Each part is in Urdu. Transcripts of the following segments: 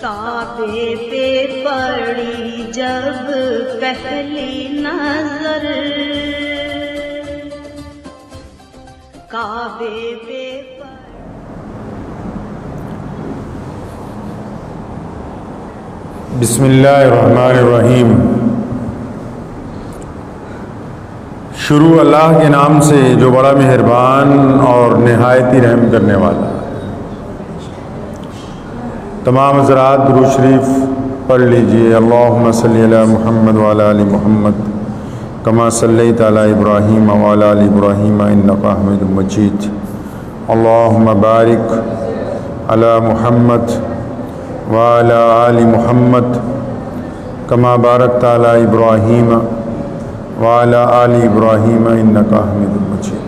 کعبے پہ پڑی جب پہلی نظر، کعبے پہ بسم اللہ الرحمن الرحیم۔ شروع اللہ کے نام سے جو بڑا مہربان اور نہایت ہی رحم کرنے والا۔ تمام حضرات درود شریف پڑھ لیجئے۔ اللہم صلی علی محمد وعلی آل محمد کما صلیت علی ابراہیم وعلی آل ابراہیم انک حمید مجید۔ اللہم بارک علی محمد وعلی آل محمد کما بارکت علی ابراہیم وعلی آل ابراہیم انک حمید مجید۔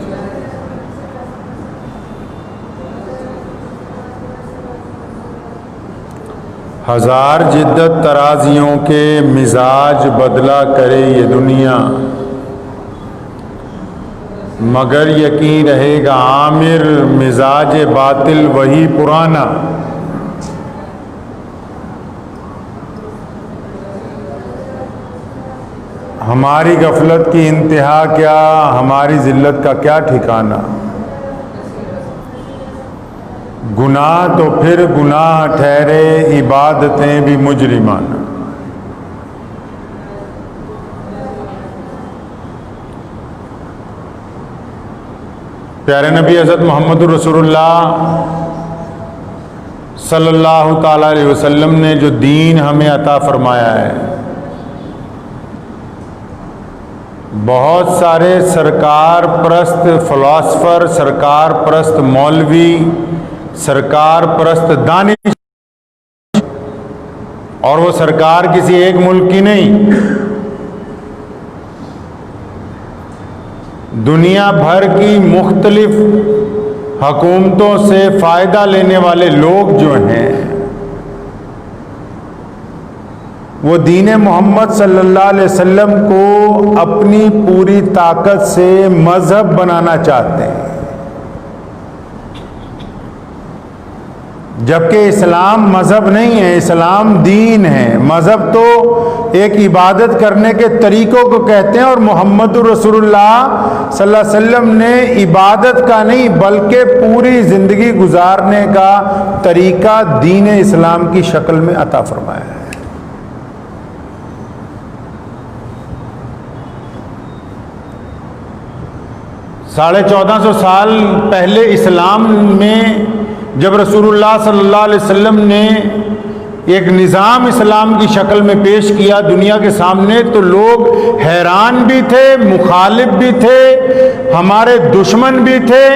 ہزار جدت ترازیوں کے مزاج بدلا کرے یہ دنیا، مگر یقین رہے گا عامر مزاج باطل وہی پرانا۔ ہماری غفلت کی انتہا کیا، ہماری ذلت کا کیا ٹھکانہ۔ گناہ تو پھر گناہ ٹھہرے، عبادتیں بھی مجرمانہ۔ پیارے نبی حضرت محمد رسول اللہ صلی اللہ تعالی علیہ وسلم نے جو دین ہمیں عطا فرمایا ہے، بہت سارے سرکار پرست فلاسفر، سرکار پرست مولوی، سرکار پرست دانش، اور وہ سرکار کسی ایک ملک کی نہیں، دنیا بھر کی مختلف حکومتوں سے فائدہ لینے والے لوگ جو ہیں، وہ دین محمد صلی اللہ علیہ وسلم کو اپنی پوری طاقت سے مذہب بنانا چاہتے ہیں، جبکہ اسلام مذہب نہیں ہے، اسلام دین ہے۔ مذہب تو ایک عبادت کرنے کے طریقوں کو کہتے ہیں، اور محمد رسول اللہ صلی اللہ علیہ وسلم نے عبادت کا نہیں بلکہ پوری زندگی گزارنے کا طریقہ دین اسلام کی شکل میں عطا فرمایا ہے۔ 1450 سال پہلے اسلام میں جب رسول اللہ صلی اللہ علیہ وسلم نے ایک نظام اسلام کی شکل میں پیش کیا دنیا کے سامنے، تو لوگ حیران بھی تھے، مخالف بھی تھے، ہمارے دشمن بھی تھے،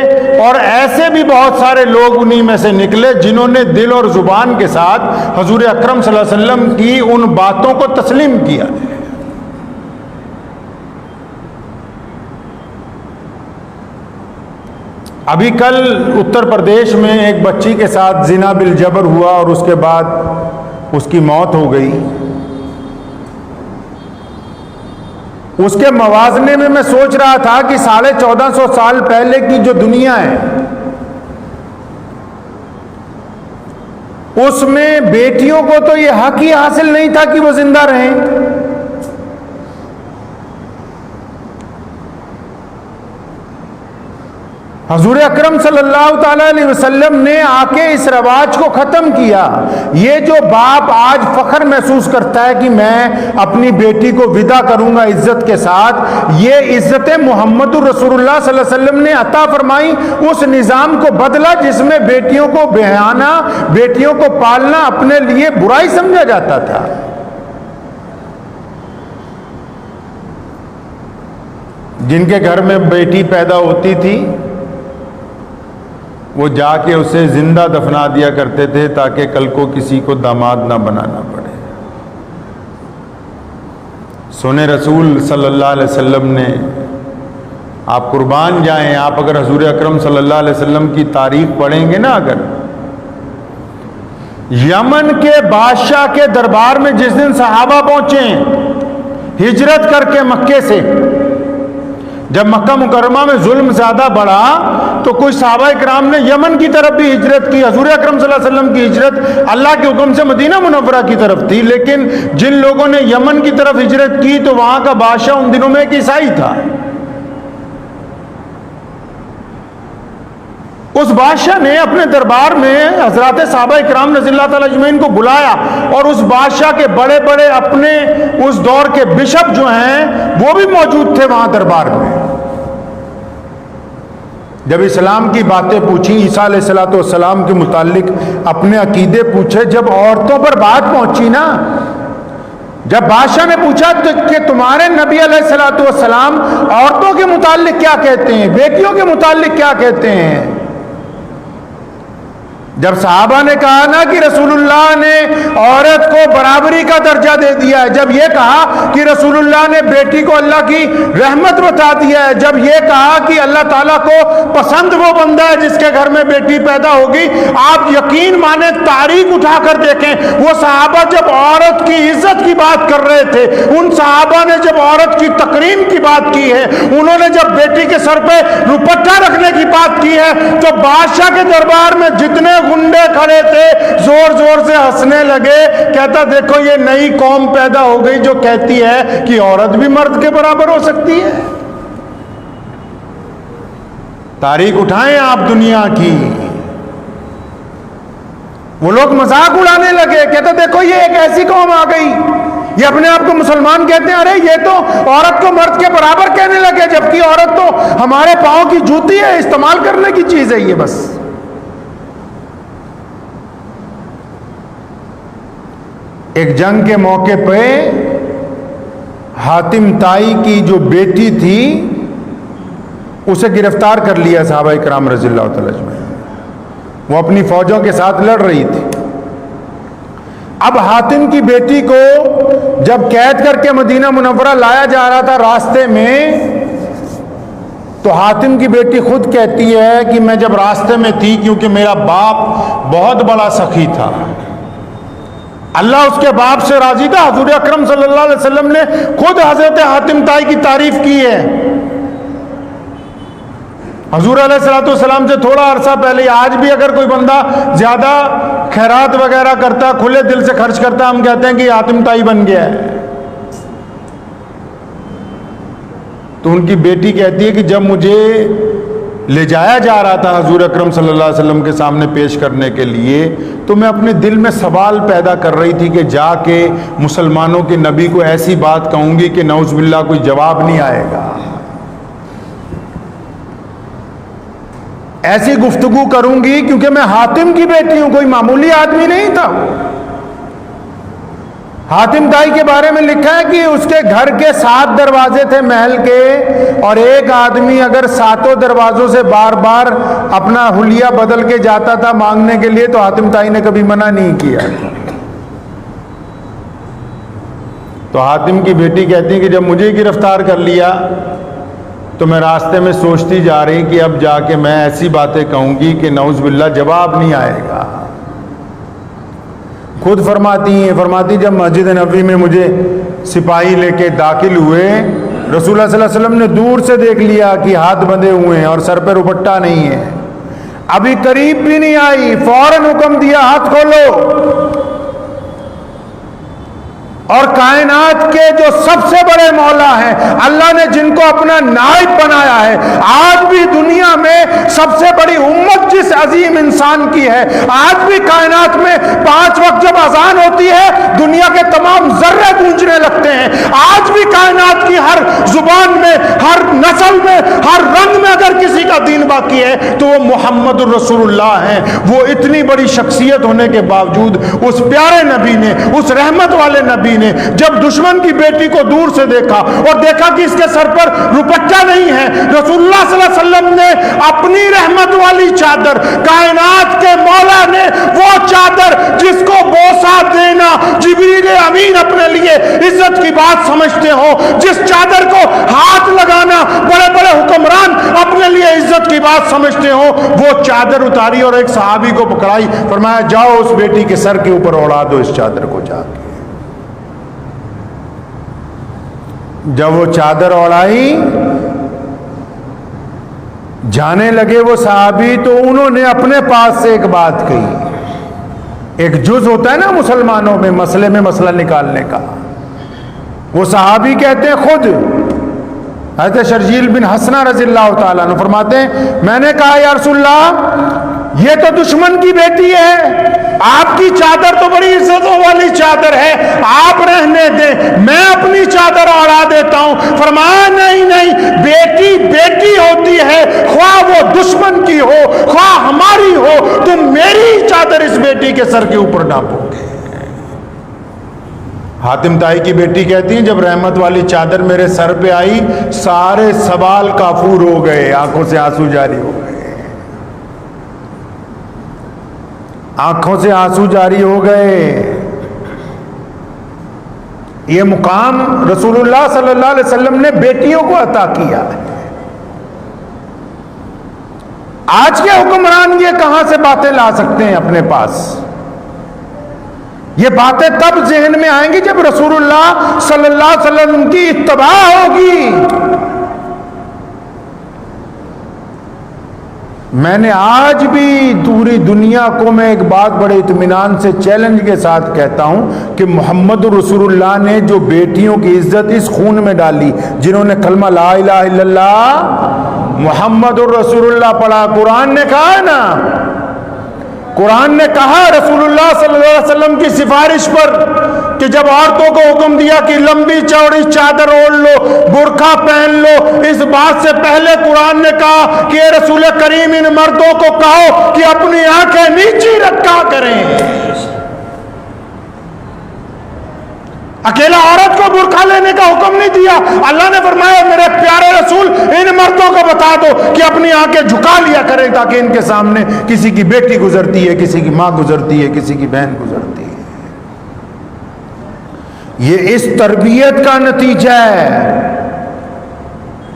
اور ایسے بھی بہت سارے لوگ انہی میں سے نکلے جنہوں نے دل اور زبان کے ساتھ حضور اکرم صلی اللہ علیہ وسلم کی ان باتوں کو تسلیم کیا۔ ابھی کل اتر پردیش میں ایک بچی کے ساتھ زنا بالجبر ہوا، اور اس کے بعد اس کی موت ہو گئی۔ اس کے موازنے میں میں سوچ رہا تھا کہ 1450 سال پہلے کی جو دنیا ہے، اس میں بیٹیوں کو تو یہ حق ہی حاصل نہیں تھا کہ وہ زندہ رہیں۔ حضور اکرم صلی اللہ تعالی علیہ وسلم نے آ کے اس رواج کو ختم کیا۔ یہ جو باپ آج فخر محسوس کرتا ہے کہ میں اپنی بیٹی کو ودا کروں گا عزت کے ساتھ، یہ عزت محمد رسول اللہ صلی اللہ علیہ وسلم نے عطا فرمائی، اس نظام کو بدلا جس میں بیٹیوں کو بیانا، بیٹیوں کو پالنا اپنے لیے برائی سمجھا جاتا تھا۔ جن کے گھر میں بیٹی پیدا ہوتی تھی وہ جا کے اسے زندہ دفنا دیا کرتے تھے تاکہ کل کو کسی کو داماد نہ بنانا پڑے۔ سونے رسول صلی اللہ علیہ وسلم نے، آپ قربان جائیں، آپ اگر حضور اکرم صلی اللہ علیہ وسلم کی تاریخ پڑھیں گے نا، اگر یمن کے بادشاہ کے دربار میں جس دن صحابہ پہنچے ہجرت کر کے مکے سے، جب مکہ مکرمہ میں ظلم زیادہ بڑھا تو کچھ صحابہ کرام نے یمن کی طرف بھی ہجرت کی. حضور اکرم صلی اللہ علیہ وسلم کی ہجرت اللہ کے حکم سے مدینہ منورہ کی طرف تھی, لیکن جن لوگوں نے یمن کی طرف ہجرت کی تو وہاں کا بادشاہ ان دنوں میں ایک عیسائی تھا. اس بادشاہ نے اپنے دربار میں حضرات صحابہ کرام رضی اللہ تعالی اجمعین کو بلایا, اور اس بادشاہ کے بڑے بڑے اپنے اس دور کے بشپ جو ہیں وہ بھی موجود تھے وہاں دربار میں. جب اسلام کی باتیں پوچھی, عیسیٰ علیہ السلام کے متعلق اپنے عقیدے پوچھے, جب عورتوں پر بات پہنچی نا, جب بادشاہ نے پوچھا کہ تمہارے نبی علیہ السلام عورتوں کے متعلق کیا کہتے ہیں, بیٹیوں کے متعلق کیا کہتے ہیں, جب صحابہ نے کہا نا کہ رسول اللہ نے عورت کو برابری کا درجہ دے دیا ہے, جب یہ کہا کہ رسول اللہ نے بیٹی کو اللہ کی رحمت بتا دیا ہے, جب یہ کہا کہ اللہ تعالیٰ کو پسند وہ بندہ ہے جس کے گھر میں بیٹی پیدا ہوگی, آپ یقین مانیں تاریخ اٹھا کر دیکھیں, وہ صحابہ جب عورت کی عزت کی بات کر رہے تھے, ان صحابہ نے جب عورت کی تکریم کی بات کی ہے, انہوں نے جب بیٹی کے سر پہ دوپٹہ رکھنے کی بات کی ہے, تو بادشاہ کے دربار میں جتنے گنڈے کھڑے تھے زور زور سے ہنسنے لگے. کہتا دیکھو یہ نئی قوم پیدا ہو گئی جو کہتی ہے کہ عورت بھی مرد کے برابر ہو سکتی ہے. تاریخ اٹھائیں آپ دنیا کی. وہ لوگ مذاق اڑانے لگے, کہتا دیکھو یہ ایک ایسی قوم آ گئی, یہ اپنے آپ کو مسلمان کہتے ہیں, ارے یہ تو عورت کو مرد کے برابر کہنے لگے, جبکہ عورت تو ہمارے پاؤں کی جوتی ہے, استعمال کرنے کی چیز ہے یہ بس. ایک جنگ کے موقع پہ حاتم طائی کی جو بیٹی تھی اسے گرفتار کر لیا صحابہ کرام رضی اللہ تعالی اجمعین. وہ اپنی فوجوں کے ساتھ لڑ رہی تھی. اب حاتم کی بیٹی کو جب قید کر کے مدینہ منورہ لایا جا رہا تھا راستے میں, تو حاتم کی بیٹی خود کہتی ہے کہ میں جب راستے میں تھی, کیونکہ میرا باپ بہت بڑا سخی تھا, اللہ اس کے باپ سے راضی تھا. حضور اکرم صلی اللہ علیہ وسلم نے خود حضرت حاتم طائی کی تعریف کی ہے. حضور علیہ السلام سے تھوڑا عرصہ پہلے, آج بھی اگر کوئی بندہ زیادہ خیرات وغیرہ کرتا, کھلے دل سے خرچ کرتا, ہم کہتے ہیں کہ یہ حاتم طائی بن گیا ہے. تو ان کی بیٹی کہتی ہے کہ جب مجھے لے جایا جا رہا تھا حضور اکرم صلی اللہ علیہ وسلم کے سامنے پیش کرنے کے لیے, تو میں اپنے دل میں سوال پیدا کر رہی تھی کہ جا کے مسلمانوں کے نبی کو ایسی بات کہوں گی کہ نعوذ باللہ کوئی جواب نہیں آئے گا, ایسی گفتگو کروں گی, کیونکہ میں حاتم کی بیٹی ہوں, کوئی معمولی آدمی نہیں تھا. حاتم طائی کے بارے میں لکھا ہے کہ اس کے گھر کے 7 دروازے تھے محل کے, اور ایک آدمی اگر 7 دروازوں سے بار بار اپنا حلیہ بدل کے جاتا تھا مانگنے کے لیے, تو حاتم طائی نے کبھی منع نہیں کیا. تو حاتم کی بیٹی کہتی ہے کہ جب مجھے گرفتار کر لیا تو میں راستے میں سوچتی جا رہی کہ اب جا کے میں ایسی باتیں کہوں گی کہ نعوذ باللہ جواب نہیں آئے گا. خود فرماتی جب مسجد نبوی میں مجھے سپاہی لے کے داخل ہوئے, رسول اللہ صلی اللہ علیہ وسلم نے دور سے دیکھ لیا کہ ہاتھ بندھے ہوئے ہیں اور سر پہ دوپٹہ نہیں ہے, ابھی قریب بھی نہیں آئی, فوراً حکم دیا ہاتھ کھولو. اور کائنات کے جو سب سے بڑے مولا ہیں, اللہ نے جن کو اپنا نائب بنایا ہے, آج بھی دنیا میں سب سے بڑی امت جس عظیم انسان کی ہے, آج بھی کائنات میں 5 وقت جب اذان ہوتی ہے دنیا کے تمام ذرے گونجنے لگتے ہیں. آج بھی کائنات کی ہر زبان میں, ہر نسل میں, ہر رنگ میں اگر کسی کا دین باقی ہے تو وہ محمد الرسول اللہ ہیں. وہ اتنی بڑی شخصیت ہونے کے باوجود اس پیارے نبی نے, اس رحمت والے نبی نے, جب دشمن کی بیٹی کو دور سے دیکھا اور دیکھا کہ اس کے سر پر دوپٹہ نہیں ہے, رسول اللہ صلی اللہ علیہ وسلم نے اپنی رحمت والی چادر, کائنات کے مولا نے وہ چادر جس کو بوسہ دینا جبریل امین اپنے لیے عزت کی بات سمجھتے ہو, جس چادر کو ہاتھ لگانا بڑے بڑے حکمران اپنے لیے عزت کی بات سمجھتے ہو, وہ چادر اتاری اور ایک صحابی کو پکڑائی, فرمایا جاؤ اس بیٹی کے سر کے اوپر اڑا دو اس چادر کو جا کے. جب وہ چادر اڑائی جانے لگے وہ صحابی تو انہوں نے اپنے پاس سے ایک بات کہی. ایک جز ہوتا ہے نا مسلمانوں میں مسئلے میں مسئلہ نکالنے کا. وہ صحابی کہتے ہیں خود حضرت شرجیل بن حسنہ رضی اللہ تعالیٰ عنہ فرماتے ہیں میں نے کہا یا رسول اللہ یہ تو دشمن کی بیٹی ہے, آپ کی چادر تو بڑی عزتوں والی چادر ہے, آپ رہنے دیں میں اپنی چادر اڑا دیتا ہوں. فرمایا نہیں نہیں, بیٹی بیٹی ہوتی ہے, خواہ وہ دشمن کی ہو خواہ ہماری ہو, تم میری چادر اس بیٹی کے سر کے اوپر ڈالو گے. حاتم تائی کی بیٹی کہتی ہیں جب رحمت والی چادر میرے سر پہ آئی سارے سوال کافور ہو گئے, آنکھوں سے آنسو جاری ہو گئے, آنکھوں سے آنسو جاری ہو گئے. یہ مقام رسول اللہ صلی اللہ علیہ وسلم نے بیٹیوں کو عطا کیا ہے. آج کے حکمران یہ کہاں سے باتیں لا سکتے ہیں اپنے پاس؟ یہ باتیں تب ذہن میں آئیں گی جب رسول اللہ صلی اللہ علیہ وسلم کی اتباع ہوگی. میں نے آج بھی پوری دنیا کو میں ایک بات بڑے اطمینان سے چیلنج کے ساتھ کہتا ہوں کہ محمد رسول اللہ نے جو بیٹیوں کی عزت اس خون میں ڈالی, جنہوں نے کلمہ لا الہ الا اللہ محمد الرسول اللہ پڑھا. قرآن نے کہا ہے نا, قرآن نے کہا رسول اللہ صلی اللہ علیہ وسلم کی سفارش پر کہ جب عورتوں کو حکم دیا کہ لمبی چوڑی چادر اوڑھ لو, برقع پہن لو, اس بات سے پہلے قرآن نے کہا کہ اے رسول کریم ان مردوں کو کہو کہ اپنی آنکھیں نیچی رکھا کریں. اکیلا عورت کو برقع لینے کا حکم نہیں دیا. اللہ نے فرمایا میرے پیارے رسول ان مردوں کو بتا دو کہ اپنی آنکھیں جھکا لیا کریں تاکہ ان کے سامنے کسی کی بیٹی گزرتی ہے, کسی کی ماں گزرتی ہے, کسی کی بہن گزرتی ہے. یہ اس تربیت کا نتیجہ ہے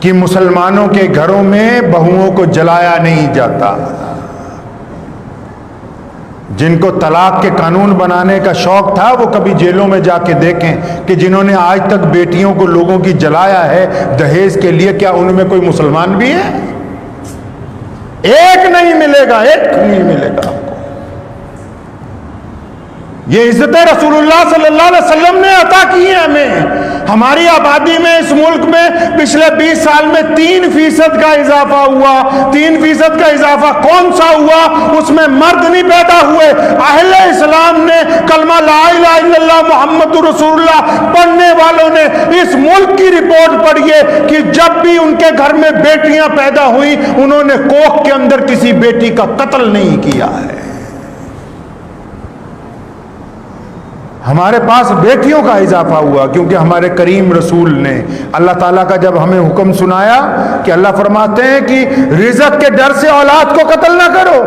کہ مسلمانوں کے گھروں میں بہوؤں کو جلایا نہیں جاتا. جن کو طلاق کے قانون بنانے کا شوق تھا وہ کبھی جیلوں میں جا کے دیکھیں کہ جنہوں نے آج تک بیٹیوں کو لوگوں کی جلایا ہے دہیز کے لیے, کیا ان میں کوئی مسلمان بھی ہے؟ ایک نہیں ملے گا, ایک نہیں ملے گا. یہ عزت رسول اللہ صلی اللہ علیہ وسلم نے عطا کی ہے ہمیں. ہماری آبادی میں اس ملک میں پچھلے 20 سال میں 3% کا اضافہ ہوا. 3% کا اضافہ کون سا ہوا؟ اس میں مرد نہیں پیدا ہوئے. اہل اسلام نے کلمہ لا الہ الا اللہ محمد رسول اللہ پڑھنے والوں نے اس ملک کی رپورٹ پڑھی ہے کہ جب بھی ان کے گھر میں بیٹیاں پیدا ہوئی انہوں نے کوکھ کے اندر کسی بیٹی کا قتل نہیں کیا ہے. ہمارے پاس بیٹیوں کا اضافہ ہوا کیونکہ ہمارے کریم رسول نے اللہ تعالیٰ کا جب ہمیں حکم سنایا کہ اللہ فرماتے ہیں کہ رزق کے ڈر سے اولاد کو قتل نہ کرو.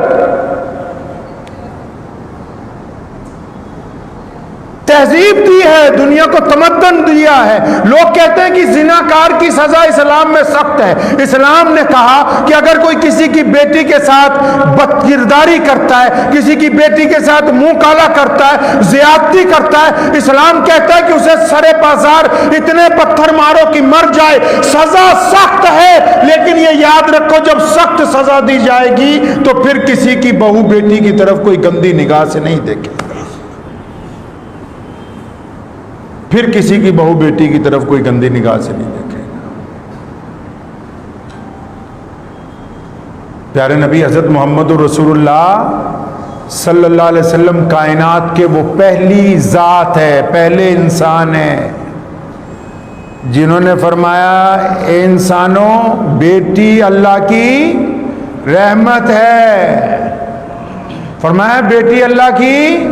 تہذیب دی ہے, دنیا کو تمدن دیا ہے. لوگ کہتے ہیں کہ زناکار کی سزا اسلام میں سخت ہے. اسلام نے کہا کہ اگر کوئی کسی کی بیٹی کے ساتھ بدکرداری کرتا ہے, کسی کی بیٹی کے ساتھ منہ کالا کرتا ہے, زیادتی کرتا ہے, اسلام کہتا ہے کہ اسے سرے پازار اتنے پتھر مارو کہ مر جائے. سزا سخت ہے, لیکن یہ یاد رکھو جب سخت سزا دی جائے گی تو پھر کسی کی بہو بیٹی کی طرف کوئی گندی نگاہ سے نہیں دیکھے, پھر کسی کی بہو بیٹی کی طرف کوئی گندی نگاہ سے نہیں دیکھے گا. پیارے نبی حضرت محمد رسول اللہ صلی اللہ علیہ وسلم کائنات کے وہ پہلی ذات ہے, پہلے انسان ہیں جنہوں نے فرمایا اے انسانوں بیٹی اللہ کی رحمت ہے. فرمایا بیٹی اللہ کی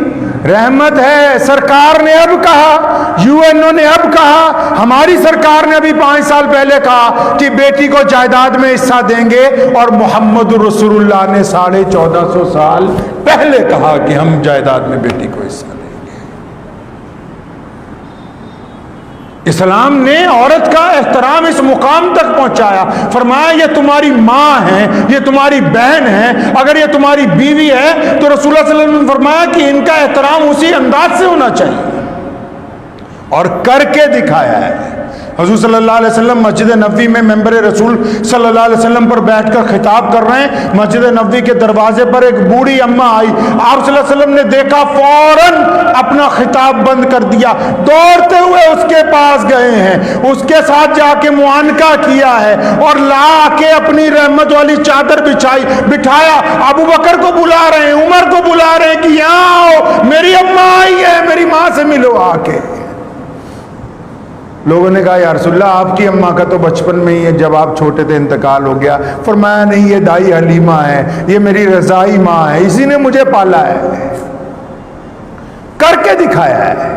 رحمت ہے. سرکار نے اب کہا, یو این او نے اب کہا, ہماری سرکار نے ابھی 5 سال پہلے کہا کہ بیٹی کو جائیداد میں حصہ دیں گے, اور محمد رسول اللہ نے 1450 سال پہلے کہا کہ ہم جائیداد میں بیٹی کو حصہ دیں گے. اسلام نے عورت کا احترام اس مقام تک پہنچایا. فرمایا یہ تمہاری ماں ہے, یہ تمہاری بہن ہے, اگر یہ تمہاری بیوی ہے تو رسول اللہ صلی اللہ علیہ وسلم نے فرمایا کہ ان کا احترام اسی انداز سے ہونا چاہیے, اور کر کے دکھایا ہے۔ حضور صلی اللہ علیہ وسلم مسجد نبوی میں ممبر رسول صلی اللہ علیہ وسلم پر بیٹھ کر خطاب کر رہے ہیں، مسجد نبوی کے دروازے پر ایک بوڑھی اماں آئی، آپ صلی اللہ علیہ وسلم نے دیکھا، فوراً اپنا خطاب بند کر دیا، دوڑتے ہوئے اس کے پاس گئے ہیں، اس کے ساتھ جا کے معانقہ کیا ہے اور لا کے اپنی رحمت والی چادر بٹھایا، ابو بکر کو بلا رہے ہیں، عمر کو بلا رہے ہیں کہ یہاں آؤ، میری اماں آئی ہے، میری ماں سے ملو آ کے۔ لوگوں نے کہا یا رسول اللہ آپ کی اماں کا تو بچپن میں ہی ہے، جب آپ چھوٹے تھے انتقال ہو گیا۔ فرمایا نہیں، یہ دائی حلیمہ ہے، یہ میری رضائی ماں ہے، اسی نے مجھے پالا ہے، کر کے دکھایا ہے۔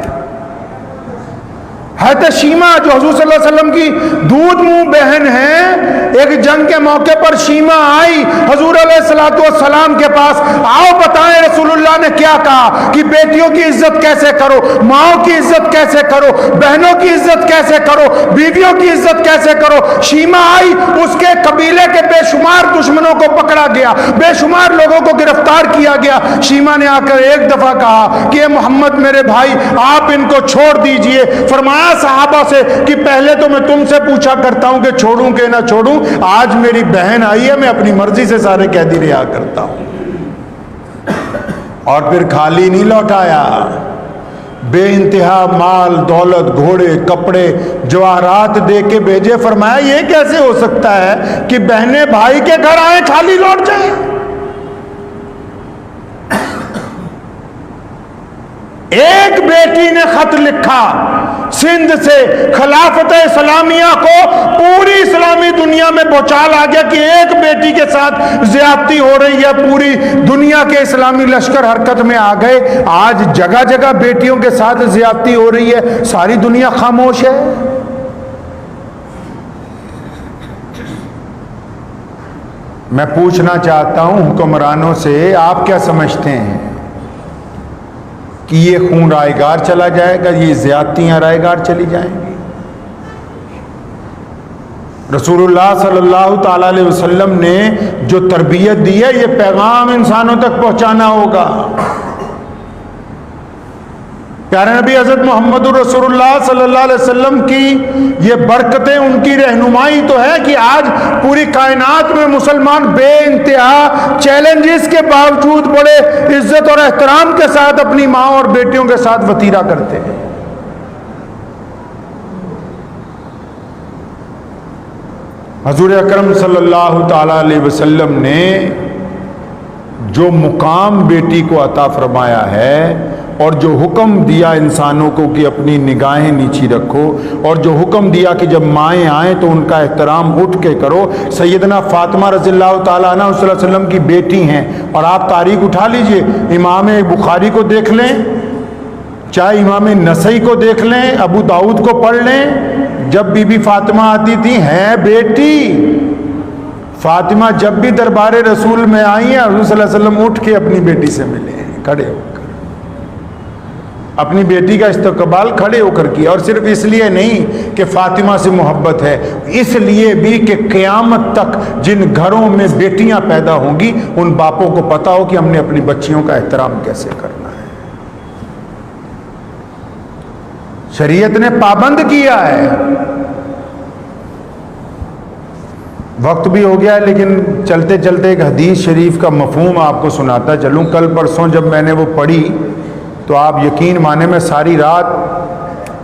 حضرت شیمہ جو حضور صلی اللہ علیہ وسلم کی دودھ منہ بہن ہے، ایک جنگ کے موقع پر شیمہ آئی حضور علیہ السلام کے پاس، آؤ بتائیں رسول اللہ نے کیا کہا کہ بیٹیوں کی عزت کیسے کرو، ماؤں کی عزت کیسے کرو، بہنوں کی عزت کیسے کرو، بیویوں کی عزت کیسے کرو۔ شیمہ آئی، اس کے قبیلے کے بے شمار دشمنوں کو پکڑا گیا، بے شمار لوگوں کو گرفتار کیا گیا۔ شیمہ نے آ کر ایک دفعہ کہا کہ اے محمد میرے بھائی، آپ ان کو چھوڑ دیجئے۔ فرمایا صحابہ سے کہ پہلے تو میں تم سے پوچھا کرتا ہوں کہ چھوڑوں کہ نہ چھوڑوں، آج میری بہن آئی ہے، میں اپنی مرضی سے سارے قیدی رہا کرتا ہوں۔ اور پھر خالی نہیں لوٹایا، بے انتہا مال دولت، گھوڑے، کپڑے، جواہرات دے کے بھیجے۔ فرمایا یہ کیسے ہو سکتا ہے کہ بہنیں بھائی کے گھر آئیں خالی لوٹ جائیں؟ ایک بیٹی نے خط لکھا سندھ سے خلافت اسلامیہ کو، پوری اسلامی دنیا میں بھوچال آ گیا کہ ایک بیٹی کے ساتھ زیادتی ہو رہی ہے، پوری دنیا کے اسلامی لشکر حرکت میں آ گئے۔ آج جگہ جگہ بیٹیوں کے ساتھ زیادتی ہو رہی ہے، ساری دنیا خاموش ہے۔ میں پوچھنا چاہتا ہوں حکمرانوں سے، آپ کیا سمجھتے ہیں کہ یہ خون رائے گار چلا جائے گا، یہ زیادتیاں رائے گار چلی جائیں گی؟ رسول اللہ صلی اللہ تعالی علیہ وسلم نے جو تربیت دی ہے، یہ پیغام انسانوں تک پہنچانا ہوگا۔ پیارے نبی حضرت محمد رسول اللہ صلی اللہ علیہ وسلم کی یہ برکتیں، ان کی رہنمائی تو ہے کہ آج پوری کائنات میں مسلمان بے انتہا چیلنجز کے باوجود بڑے عزت اور احترام کے ساتھ اپنی ماں اور بیٹیوں کے ساتھ وطیرہ کرتے ہیں۔ حضور اکرم صلی اللہ تعالی علیہ وسلم نے جو مقام بیٹی کو عطا فرمایا ہے اور جو حکم دیا انسانوں کو کہ اپنی نگاہیں نیچی رکھو، اور جو حکم دیا کہ جب مائیں آئیں تو ان کا احترام اٹھ کے کرو، سیدنا فاطمہ رضی اللہ تعالیٰ عنہ صلی اللہ علیہ وسلم کی بیٹی ہیں۔ اور آپ تاریخ اٹھا لیجئے، امام بخاری کو دیکھ لیں، چاہے امام نسائی کو دیکھ لیں، ابو داؤد کو پڑھ لیں، جب بی بی فاطمہ آتی تھی، ہے بیٹی فاطمہ جب بھی دربار رسول میں آئی ہیں، حضور صلی اللہ علیہ وسلم اٹھ کے اپنی بیٹی سے ملے ہیں، کھڑے ہو کر اپنی بیٹی کا استقبال کھڑے ہو کر کیا۔ اور صرف اس لیے نہیں کہ فاطمہ سے محبت ہے، اس لیے بھی کہ قیامت تک جن گھروں میں بیٹیاں پیدا ہوں گی، ان باپوں کو پتا ہو کہ ہم نے اپنی بچیوں کا احترام کیسے کرنا ہے۔ شریعت نے پابند کیا ہے۔ وقت بھی ہو گیا ہے، لیکن چلتے چلتے ایک حدیث شریف کا مفہوم آپ کو سناتا چلوں۔ کل پرسوں جب میں نے وہ پڑھی تو آپ یقین مانے میں ساری رات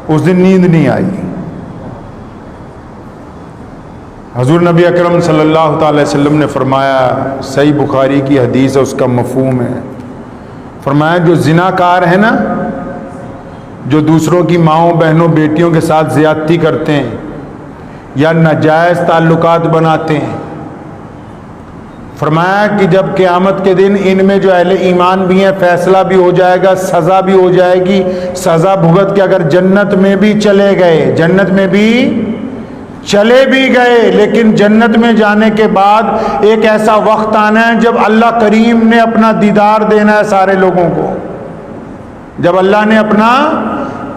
اس دن نیند نہیں آئی۔ حضور نبی اکرم صلی اللہ تعالی وسلم نے فرمایا، صحیح بخاری کی حدیث ہے، اس کا مفہوم ہے، فرمایا جو زناکار ہے نا، جو دوسروں کی ماؤں بہنوں بیٹیوں کے ساتھ زیادتی کرتے ہیں یا ناجائز تعلقات بناتے ہیں، فرمایا کہ جب قیامت کے دن ان میں جو اہل ایمان بھی ہیں، فیصلہ بھی ہو جائے گا، سزا بھی ہو جائے گی، سزا بھگت کے اگر جنت میں بھی چلے گئے، جنت میں بھی چلے بھی گئے، لیکن جنت میں جانے کے بعد ایک ایسا وقت آنا ہے جب اللہ کریم نے اپنا دیدار دینا ہے سارے لوگوں کو۔ جب اللہ نے اپنا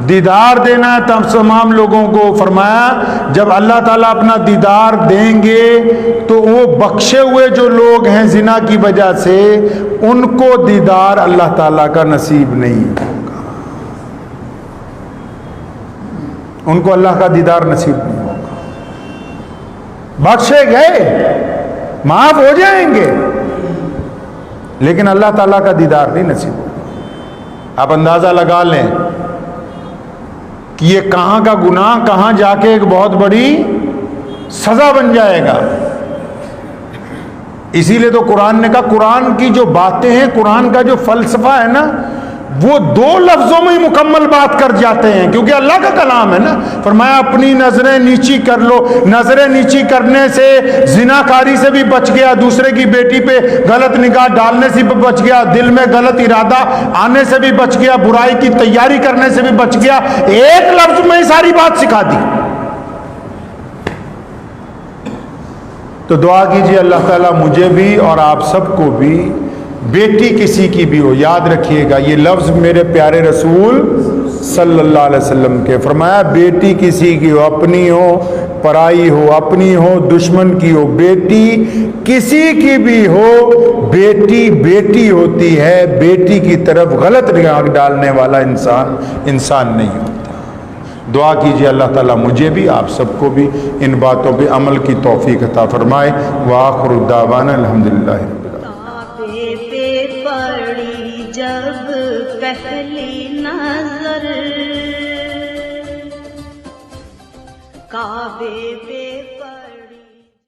دیدار دینا ہے تمام لوگوں کو، فرمایا جب اللہ تعالیٰ اپنا دیدار دیں گے تو وہ بخشے ہوئے جو لوگ ہیں زنا کی وجہ سے، ان کو دیدار اللہ تعالیٰ کا نصیب نہیں ہوگا۔ ان کو اللہ کا دیدار نصیب نہیں ہوگا. بخشے گئے، معاف ہو جائیں گے، لیکن اللہ تعالیٰ کا دیدار نہیں نصیب ہوگا. آپ اندازہ لگا لیں کہ یہ کہاں کا گناہ کہاں جا کے ایک بہت بڑی سزا بن جائے گا. اسی لیے تو قرآن نے کہا، قرآن کی جو باتیں ہیں، قرآن کا جو فلسفہ ہے نا، وہ 2 لفظوں میں ہی مکمل بات کر جاتے ہیں، کیونکہ اللہ کا کلام ہے نا. فرمایا اپنی نظریں نیچی کر لو. نظریں نیچی کرنے سے زناکاری سے بھی بچ گیا، دوسرے کی بیٹی پہ غلط نگاہ ڈالنے سے بھی بچ گیا، دل میں غلط ارادہ آنے سے بھی بچ گیا، برائی کی تیاری کرنے سے بھی بچ گیا. ایک لفظ میں ہی ساری بات سکھا دی. تو دعا کیجیے اللہ تعالیٰ مجھے بھی اور آپ سب کو بھی، بیٹی کسی کی بھی ہو، یاد رکھیے گا یہ لفظ میرے پیارے رسول صلی اللہ علیہ وسلم کے. فرمایا بیٹی کسی کی ہو، اپنی ہو، پرائی ہو، اپنی ہو، دشمن کی ہو، بیٹی کسی کی بھی ہو، بیٹی بیٹی ہوتی ہے. بیٹی کی طرف غلط نگاہ ڈالنے والا انسان نہیں ہوتا. دعا کیجیے اللہ تعالیٰ مجھے بھی آپ سب کو بھی ان باتوں پہ عمل کی توفیق عطا فرمائے. وآخر الدعوانا الحمدللہ رب العالمین. کعبے پہ پڑی جب پہلی نظر، کعبے